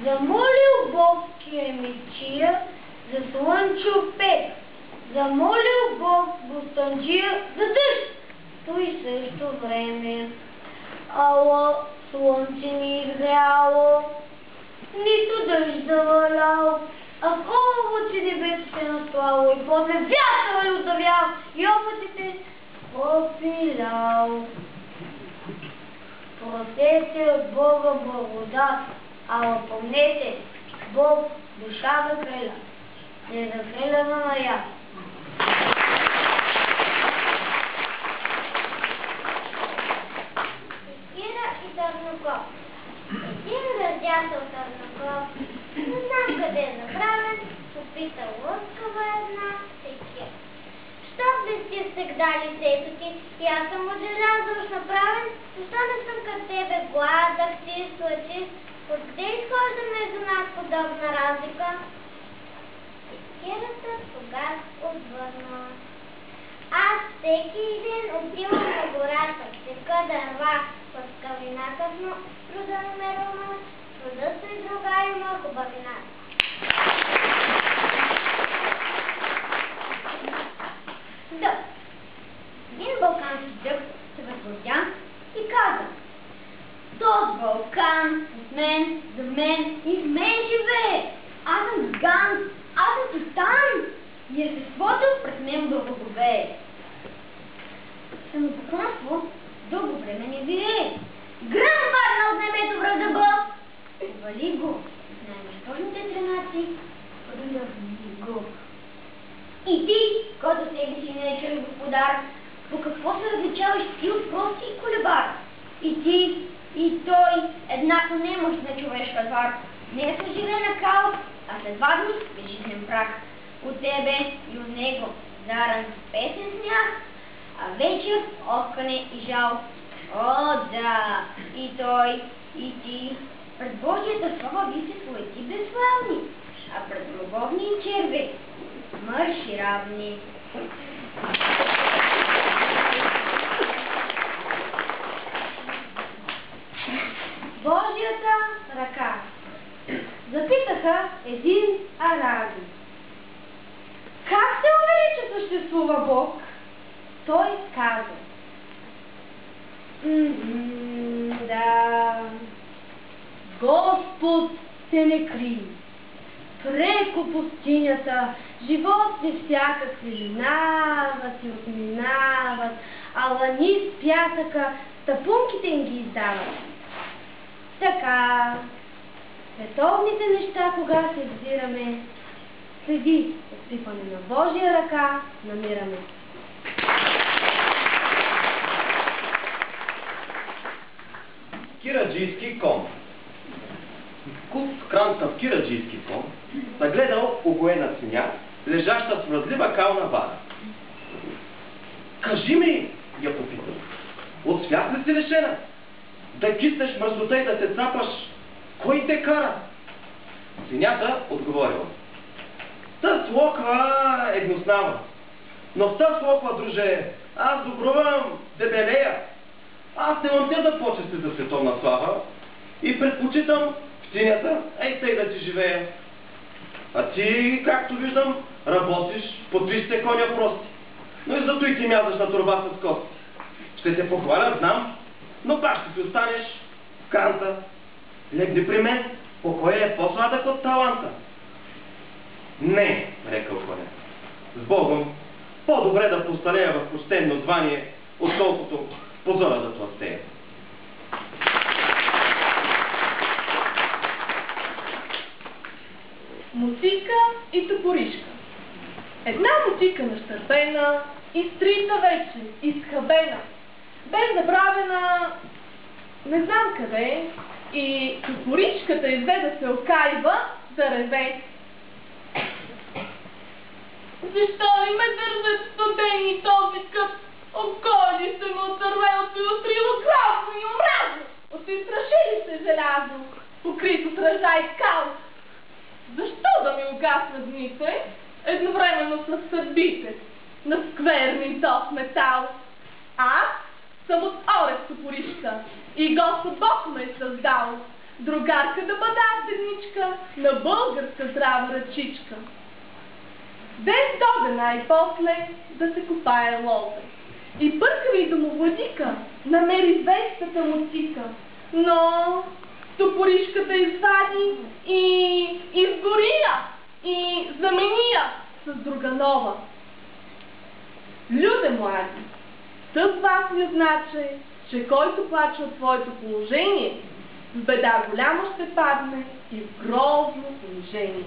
Замолил Бог киремичия за слънчев пек. Замолил Бог бостънджия за дъжд. Той също време. Ало, слънце ни изгряло, нито дъжд завалял, а хубавото небето се настлало и после вятъра й удавял и облаците попилял. Просете от Бога благодат, ала помнете, Бог душа закреля, не закреля на наяд. Секира и търнокоп. Един раздясъл търнокоп, не знам къде е направен, попита лъскава една секира. Що блести всегда лицето ти, и аз съм от желязо уж направен, защо не съм към тебе гладък, чист, лъчист, откъде изхожда между нас подобна разлика? Секирата тогава отвърна. Аз всеки ден отивам на гората, тека дърва, пъскавината в труда намервам, труда се и друга има хубавината. Да. Един балкански дъх се възбудя и каза: този балкан от мен, за мен и в мен живее. Аз съм гигант, аз съм титан и е се сводил пред мен да боговее. Самопоклонство дълго време не вие. Гръм падна от небето врага Бог. Вали го с най-нищожните тренаци, подуляви го. И ти, който себе си наричаш господар, по какво се различаваш ти от прости и колебар? И ти, и той, еднакво немощ на човешка твар, не е съживена кал, а след 2 дни безжизнен прах. От тебе и от него заран с песен смях, а вечер охкане и жал. О, да, и той, и ти, пред Божията слава ви се своети безславни, а пред любовни черви мърши равни. Божията ръка. Запитаха един араби. Как се увери, че съществува Бог? Той каза: да, Господ се не крие. Преко пустинята животни всякакви минават и отминават, а лани с пясъка тъпунките им ги издават. Така, световните неща, кога се взираме, следи отпипане на Божия ръка, намираме. Кираджийски кон. Куп крантав кираджийски кон нагледал огоена свиня, лежаща в разлива кална вада. Кажи ми, я попитал, от свят ли си лишена? Да киснеш мръсота и да се цапаш, кой те кара? Свинята отговорила: та слоква е гнуснава, но в та слоква, друже, аз добрувам дебелея. Аз не мам те да почести за световна слава и предпочитам в тинята, ей тъй да ти живея. А ти, както виждам, работиш по 300 коня прости, но и зато и ти мязаш на торба с кости. Ще те похваля, знам, но пак ще ти останеш в канта. Легни при мен, покоя е по-сладък от таланта. Не, рекал конят, с Богом, по-добре да постарея в почтенно звание, отколкото позора да тластея. Мотика и топоришка. Една мотика нащърбена, изтрита вече, изхабена, бе забравена не знам къде, и топоришката изве да се окайва да реве. Защо ли ме държат студени този скъп? Околи се му от дървеното и отрило грозно и омразно, от изстрашили се желязо, покрито с ръжа и скал. Защо да ми угаснат дните, едновременно с съдбите, на скверни топ метал? Аз съм от орев топоришка и Господ Бог ме е създал. Другарка да бъда седничка, ръчичка, на българска здрава ръчичка. Без дога най-после да се копае лоза. И пъркави домовладика намери звездата му цика, но топоришката извади и изгория и замения с друга нова. Люде млади, съдба не значи, че който плаче от твоето положение, в беда голяма ще падне и в грозно унижение.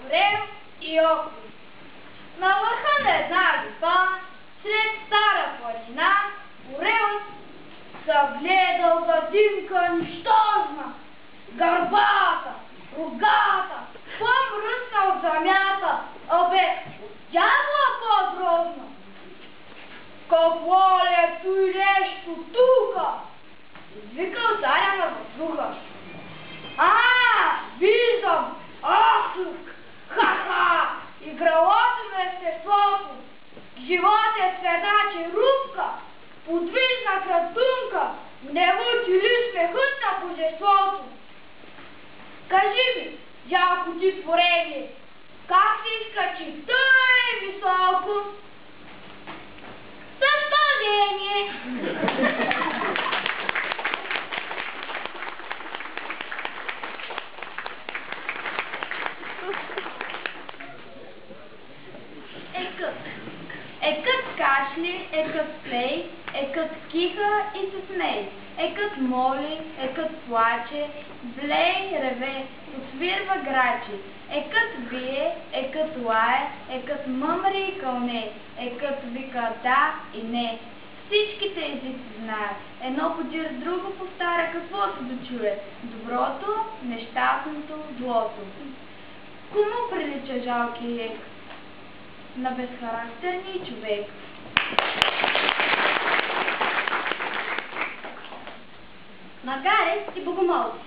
Орел и окрус. На върха на една висока, сред стара планина, орел съгледал градинка нищожна, гърбата, рогата, помръснал в земята, абе, от дявола по-грозна. Какво ли е той нещо тука? Извикал царя на въздуха. Виждам! Охлюк! Ха-ха! Игралото на естеството! Живот е сведаче рубка, подвижна кратунка, не мъчи ли смехът на божеството? Кажи ми, жалко ти творение, как се изкачи тъй високо? Защо дение? Екът кашли, екът плей, екът киха и се смей, екът моли, екът плаче, блей, реве, посвирва грачи, екът вие, екът лае, екът мъмри и кълне, екът вика да и не. Всичките езици знаят, едно подир с друго повтаря каквото да чуе, доброто, нещастното, злото. Кому прилича жалки ек? На безхарактерния човек. Магаре и богомолци.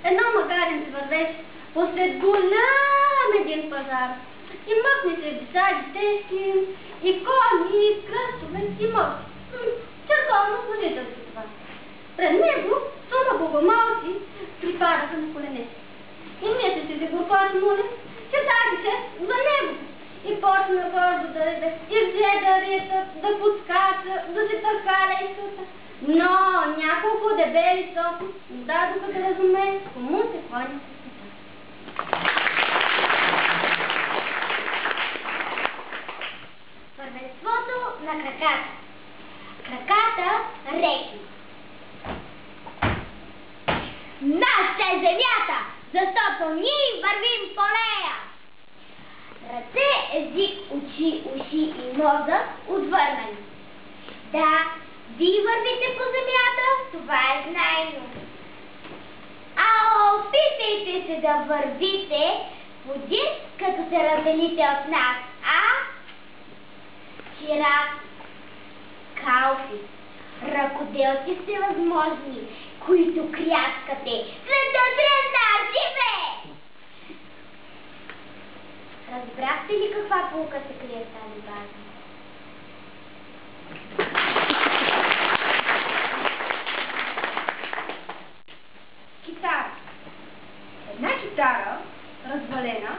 Едно магарен вървеше посред голям един пазар. И мъкне се десади тежки, и кони, и кръстове, и мъки. Църковно служителство това. Пред него сума богомолци припадаха на коленете. И мисля си за горкото моле, че даде се за него. И почна гордо да реде, и взе да рита, да подскача, да се търкаля и сута. Но няколко дебели соки дадоха да разуме, кому се ходи с света. Първенството на краката. Краката реки. Наша е земята, защото ние вървим по нея. Ръце, език, очи, уши и мозък отвърнани. Да, вие вървите по земята, това е знайно. А опитайте се да вървите подир, като се разделите от нас, Чирак, калфи, ръкоделци всевъзможни, които кряскате след дрезна живе! Разбрахте ли каква полука се крие в тази база? Китара. Една китара, развалена,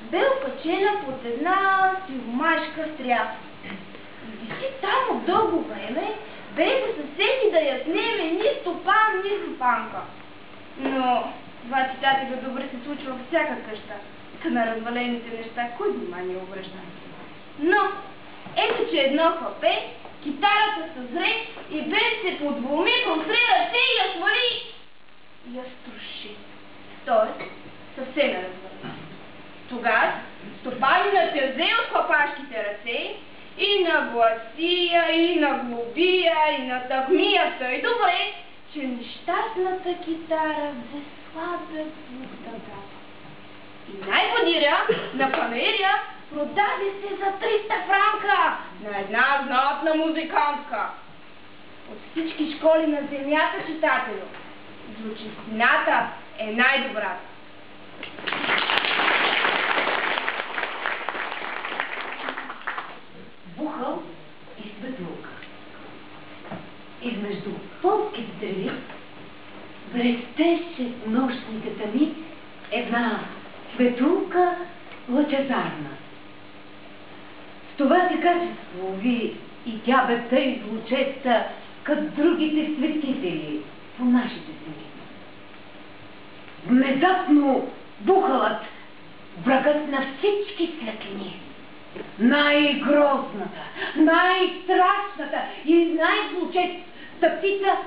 бе окачена под една сивомашка стряса. И виси там от дълго време, без да се сети да я снеме ни стопан, ни стопанка. Но това читателя добре се случва във всяка къща. На развалените неща, кой внимание обръща? Но, ето че едно хапе, китарата съзре и без се подвоми, просре ръце и я свали и я струши. Тоест, съвсем я развали. Тогава стопанинът я взе от хапашките ръце и нагласия, и наглобия, и натъгмия тъй добре, че нещастната китара взе слабек звук да дава. И най-подиря на панерия продаде се за 300 франка на една знатна музикантка. От всички школи на земята, читателю, звучестината е най-добрата. Бухъл и светлук. измежду полските треви блестеше в нощниката ми една светулка лъчезарна. В това си качество ви и тя бе тъй злочеста, като другите светители по нашите земли. Внезапно бухалът, врагът на всички светлини, най-грозната, най-страшната и най-злочеста птица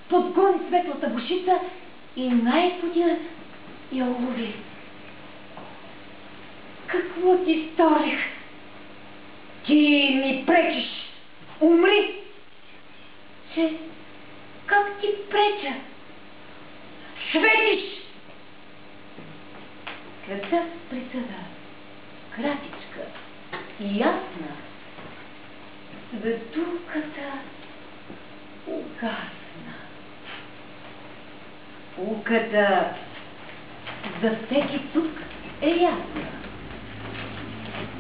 подгони светлата бушица и най-подя я улови. Какво ти сторих? Ти ми пречиш. Умри! Че, как ти преча? Светиш! След присъда, кратичка и ясна, светулката угасна. Пулката за всеки тук е ясна.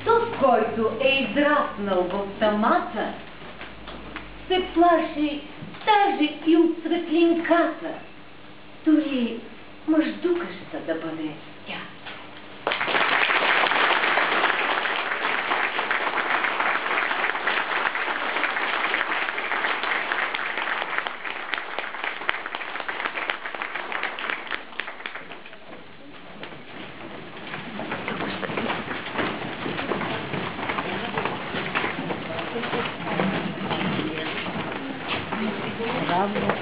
Тот, който е израснал в самата, се плаши даже и от светлинката, дори мъждукаща да бъде тя. Bravo.